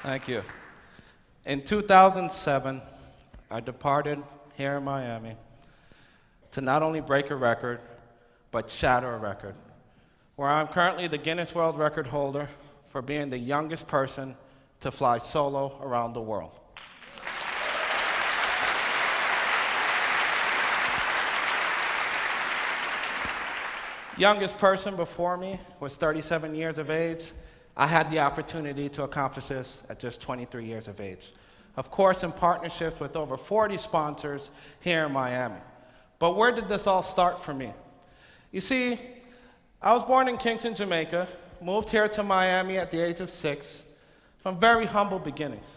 Thank you. In 2007, I departed here in Miami to not only break a record, but shatter a record, where I'm currently the Guinness World Record holder for being the youngest person to fly solo around the world. Youngest person before me was 37 years of age. I had the opportunity to accomplish this at just 23 years of age. Of course, in partnership with over 40 sponsors here in Miami. But where did this all start for me? You see, I was born in Kingston, Jamaica, moved here to Miami at the age of 6, from very humble beginnings.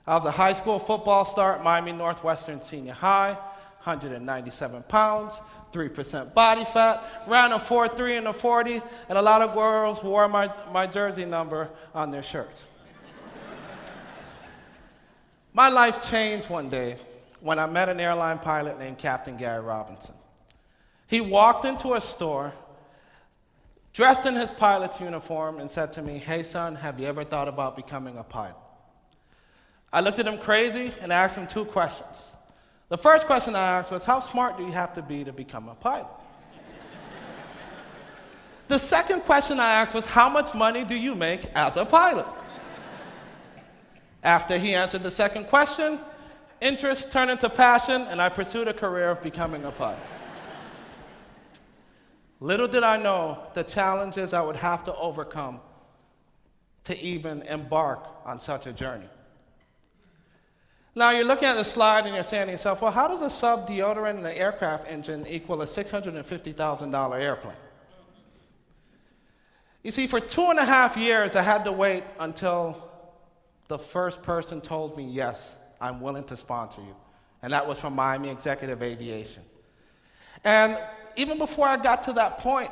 I was a high school football star at Miami Northwestern Senior High, 197 pounds, 3% body fat, ran a 4.3 in a 40, and a lot of girls wore my jersey number on their shirts. My life changed one day when I met an airline pilot named Captain Gary Robinson. He walked into a store, dressed in his pilot's uniform, and said to me, "Hey son, have you ever thought about becoming a pilot?" I looked at him crazy and asked him 2 questions. The first question I asked was, how smart do you have to be to become a pilot? The second question I asked was, how much money do you make as a pilot? After he answered the second question, interest turned into passion, and I pursued a career of becoming a pilot. Little did I know the challenges I would have to overcome to even embark on such a journey. Now you're looking at the slide and you're saying to yourself, well, how does a sub deodorant and an aircraft engine equal a $650,000 airplane? You see, for 2.5 years, I had to wait until the first person told me, yes, I'm willing to sponsor you. And that was from Miami Executive Aviation. And even before I got to that point,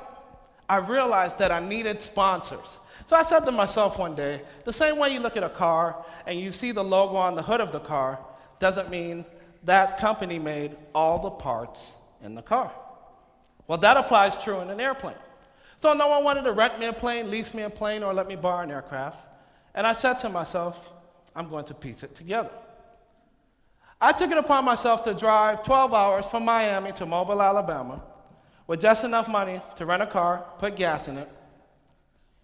I realized that I needed sponsors. So I said to myself one day, the same way you look at a car and you see the logo on the hood of the car doesn't mean that company made all the parts in the car. Well, that applies true in an airplane. So no one wanted to rent me a plane, lease me a plane, or let me borrow an aircraft. And I said to myself, I'm going to piece it together. I took it upon myself to drive 12 hours from Miami to Mobile, Alabama, with just enough money to rent a car, put gas in it,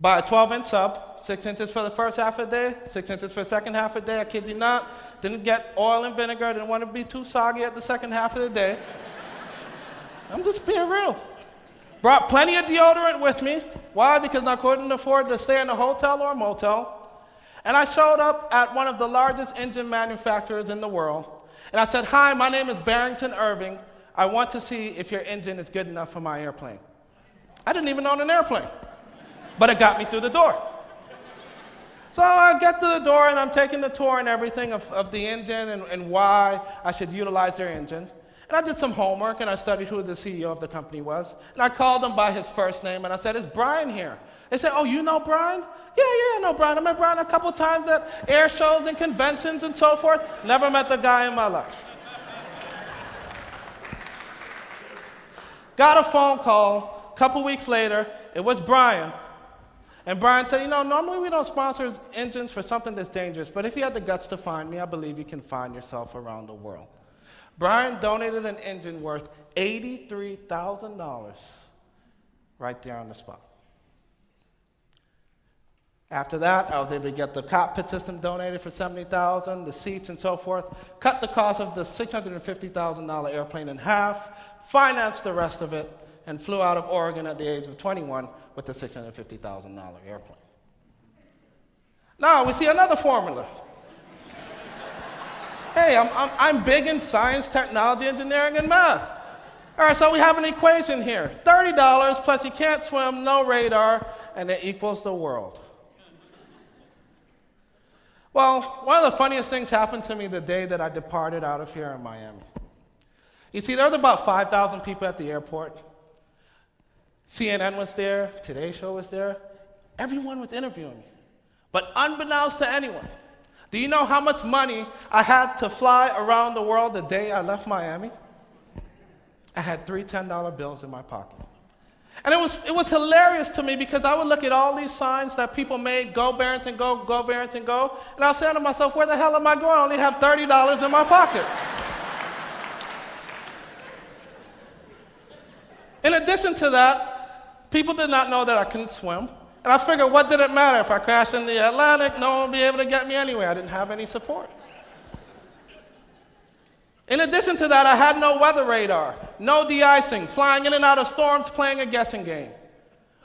buy a 12-inch sub, 6 inches for the first half of the day, 6 inches for the second half of the day. I kid you not. Didn't get oil and vinegar, didn't want to be too soggy at the second half of the day. I'm just being real. Brought plenty of deodorant with me. Why? Because I couldn't afford to stay in a hotel or a motel. And I showed up at one of the largest engine manufacturers in the world. And I said, "Hi, my name is Barrington Irving. I want to see if your engine is good enough for my airplane." I didn't even own an airplane, but it got me through the door. So I get to the door and I'm taking the tour and everything of the engine and why I should utilize their engine. And I did some homework and I studied who the CEO of the company was. And I called him by his first name and I said, "Is Brian here?" They said, "Oh, you know Brian?" Yeah, I know Brian. I met Brian a couple times at air shows and conventions and so forth. Never met the guy in my life. Got a phone call a couple weeks later. It was Brian. And Brian said, normally we don't sponsor engines for something that's dangerous, but if you had the guts to find me, I believe you can find yourself around the world. Brian donated an engine worth $83,000 right there on the spot. After that, I was able to get the cockpit system donated for $70,000, the seats and so forth, cut the cost of the $650,000 airplane in half, financed the rest of it, and flew out of Oregon at the age of 21 with the $650,000 airplane. Now we see another formula. Hey, I'm big in science, technology, engineering, and math. All right, so we have an equation here. $30 plus you can't swim, no radar, and it equals the world. Well, one of the funniest things happened to me the day that I departed out of here in Miami. You see, there was about 5,000 people at the airport. CNN was there, Today Show was there. Everyone was interviewing me. But unbeknownst to anyone, do you know how much money I had to fly around the world the day I left Miami? I had 3 $10 bills in my pocket. And it was hilarious to me because I would look at all these signs that people made, go Barrington, go Barrington, go. And I was saying to myself, where the hell am I going? I only have $30 in my pocket. In addition to that, people did not know that I couldn't swim. And I figured, what did it matter? If I crashed in the Atlantic, no one would be able to get me anyway. I didn't have any support. In addition to that, I had no weather radar, no de-icing, flying in and out of storms, playing a guessing game.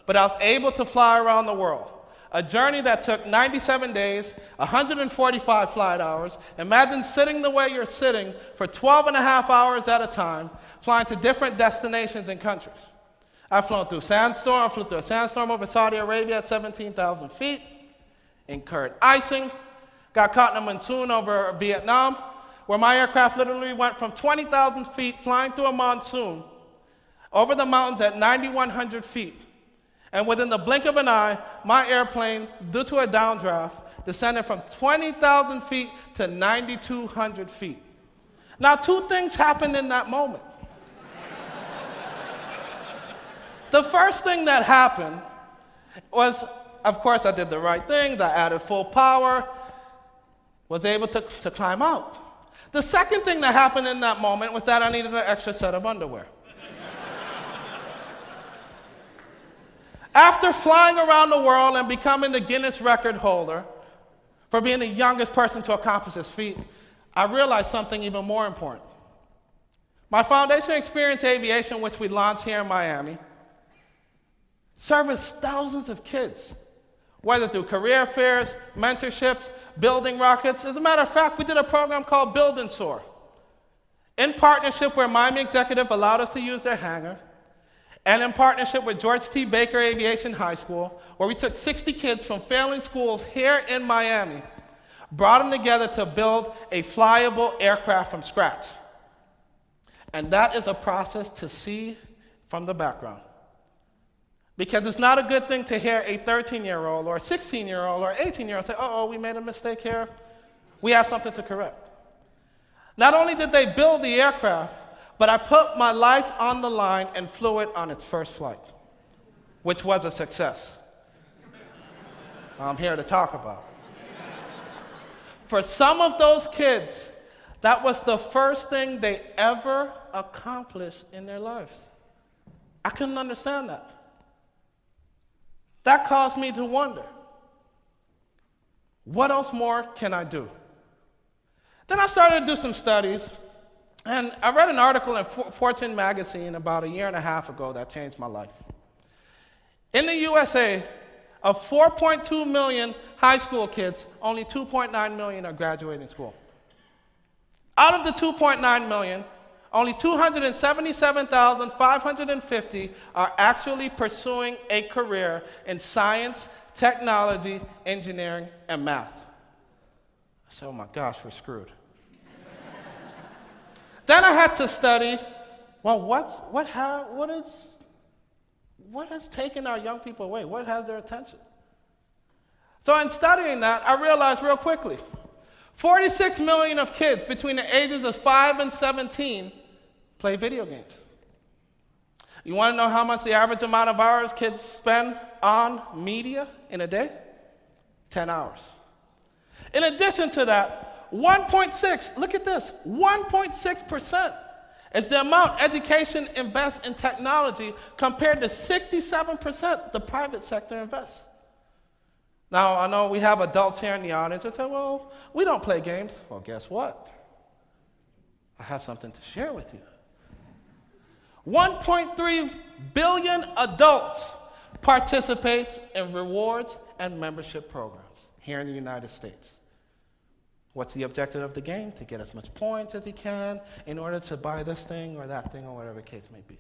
But I was able to fly around the world, a journey that took 97 days, 145 flight hours. Imagine sitting the way you're sitting for 12 and a half hours at a time, flying to different destinations and countries. I've flown through sandstorm, flew through a sandstorm over Saudi Arabia at 17,000 feet, incurred icing, got caught in a monsoon over Vietnam, where my aircraft literally went from 20,000 feet flying through a monsoon over the mountains at 9,100 feet. And within the blink of an eye, my airplane, due to a downdraft, descended from 20,000 feet to 9,200 feet. Now, two things happened in that moment. The first thing that happened was, of course, I did the right things. I added full power, was able to climb out. The second thing that happened in that moment was that I needed an extra set of underwear. After flying around the world and becoming the Guinness record holder for being the youngest person to accomplish this feat, I realized something even more important. My foundation, Experience Aviation, which we launched here in Miami, serves thousands of kids, whether through career fairs, mentorships, building rockets. As a matter of fact, we did a program called Build and Soar, in partnership where Miami Executive allowed us to use their hangar, and in partnership with George T. Baker Aviation High School, where we took 60 kids from failing schools here in Miami, brought them together to build a flyable aircraft from scratch. And that is a process to see from the background. Because it's not a good thing to hear a 13-year-old or a 16-year-old or an 18-year-old say, uh-oh, we made a mistake here. We have something to correct. Not only did they build the aircraft, but I put my life on the line and flew it on its first flight, which was a success. I'm here to talk about. For some of those kids, that was the first thing they ever accomplished in their lives. I couldn't understand that. That caused me to wonder, what else more can I do? Then I started to do some studies, and I read an article in Fortune magazine about a year and a half ago that changed my life. In the USA, of 4.2 million high school kids, only 2.9 million are graduating school. Out of the 2.9 million, only 277,550 are actually pursuing a career in science, technology, engineering, and math. I said, oh my gosh, we're screwed. Then I had to study, well, what has taken our young people away? What has their attention? So in studying that, I realized real quickly, 46 million of kids between the ages of 5 and 17 play video games. You want to know how much the average amount of hours kids spend on media in a day? 10 hours. In addition to that, 1.6, look at this, 1.6% is the amount education invests in technology compared to 67% the private sector invests. Now, I know we have adults here in the audience that say, well, we don't play games. Well, guess what? I have something to share with you. 1.3 billion adults participate in rewards and membership programs here in the United States. What's the objective of the game? To get as much points as he can in order to buy this thing or that thing or whatever the case may be.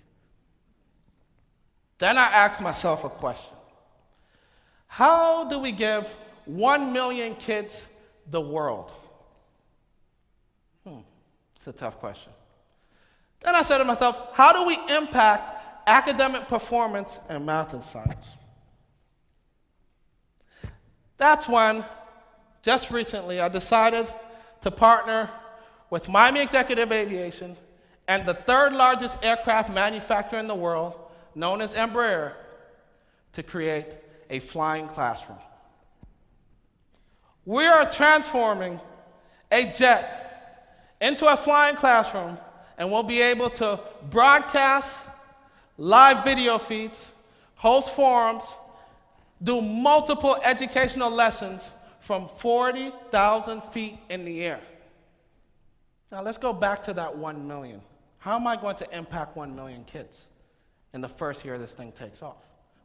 Then I asked myself a question. How do we give 1 million kids the world? It's a tough question. Then I said to myself, how do we impact academic performance in math and science? That's when, just recently, I decided to partner with Miami Executive Aviation and the third largest aircraft manufacturer in the world, known as Embraer to create a flying classroom. We are transforming a jet into a flying classroom, and we'll be able to broadcast live video feeds, host forums, do multiple educational lessons from 40,000 feet in the air. Now let's go back to that 1 million. How am I going to impact 1 million kids in the first year this thing takes off?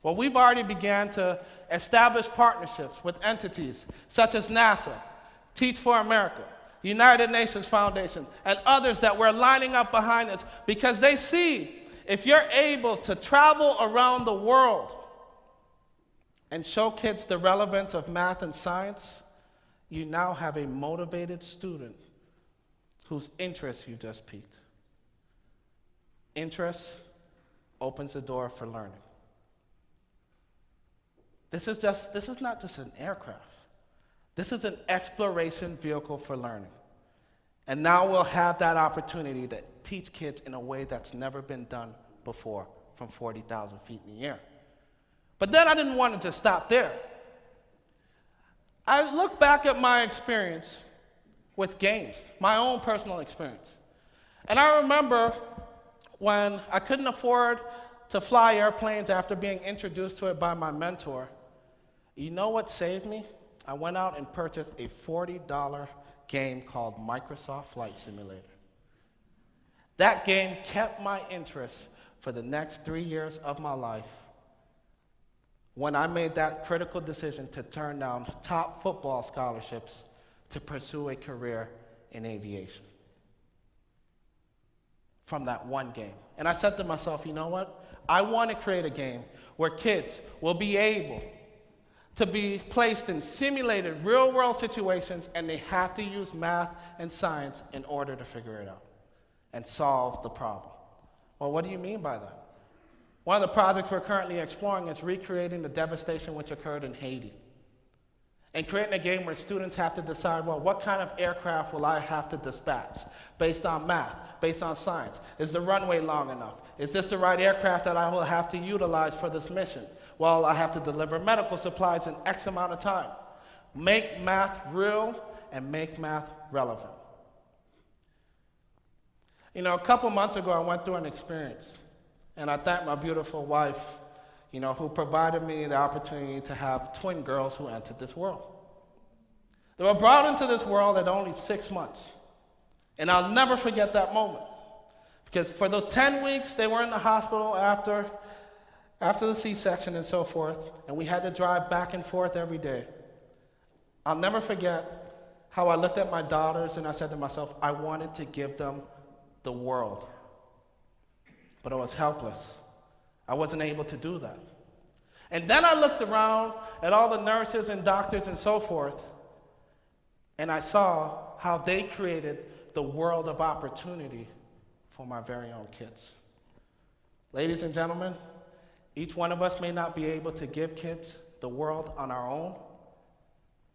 Well, we've already began to establish partnerships with entities such as NASA, Teach for America, United Nations Foundation, and others that we're lining up behind us because they see if you're able to travel around the world and show kids the relevance of math and science, you now have a motivated student whose interest you just piqued. Interest opens the door for learning. This is not just an aircraft. This is an exploration vehicle for learning. And now we'll have that opportunity to teach kids in a way that's never been done before from 40,000 feet in the air. But then I didn't want to just stop there. I look back at my experience with games, my own personal experience. And I remember when I couldn't afford to fly airplanes after being introduced to it by my mentor. You know what saved me? I went out and purchased a $40 game called Microsoft Flight Simulator. That game kept my interest for the next 3 years of my life when I made that critical decision to turn down top football scholarships to pursue a career in aviation. From that one game. And I said to myself, you know what? I want to create a game where kids will be able to be placed in simulated real-world situations, and they have to use math and science in order to figure it out and solve the problem. Well, what do you mean by that? One of the projects we're currently exploring is recreating the devastation which occurred in Haiti and creating a game where students have to decide, well, what kind of aircraft will I have to dispatch based on math, based on science? Is the runway long enough? Is this the right aircraft that I will have to utilize for this mission? Well, I have to deliver medical supplies in X amount of time. Make math real and make math relevant. You know, a couple months ago, I went through an experience, and I thank my beautiful wife, who provided me the opportunity to have twin girls who entered this world. They were brought into this world at only 6 months. And I'll never forget that moment. Because for the 10 weeks, they were in the hospital after the C-section and so forth, and we had to drive back and forth every day. I'll never forget how I looked at my daughters and I said to myself, I wanted to give them the world. But I was helpless. I wasn't able to do that. And then I looked around at all the nurses and doctors and so forth, and I saw how they created the world of opportunity for my very own kids. Ladies and gentlemen, each one of us may not be able to give kids the world on our own,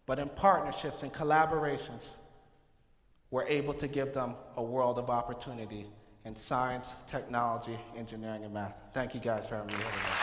but in partnerships and collaborations, we're able to give them a world of opportunity in science, technology, engineering, and math. Thank you guys for having me here today.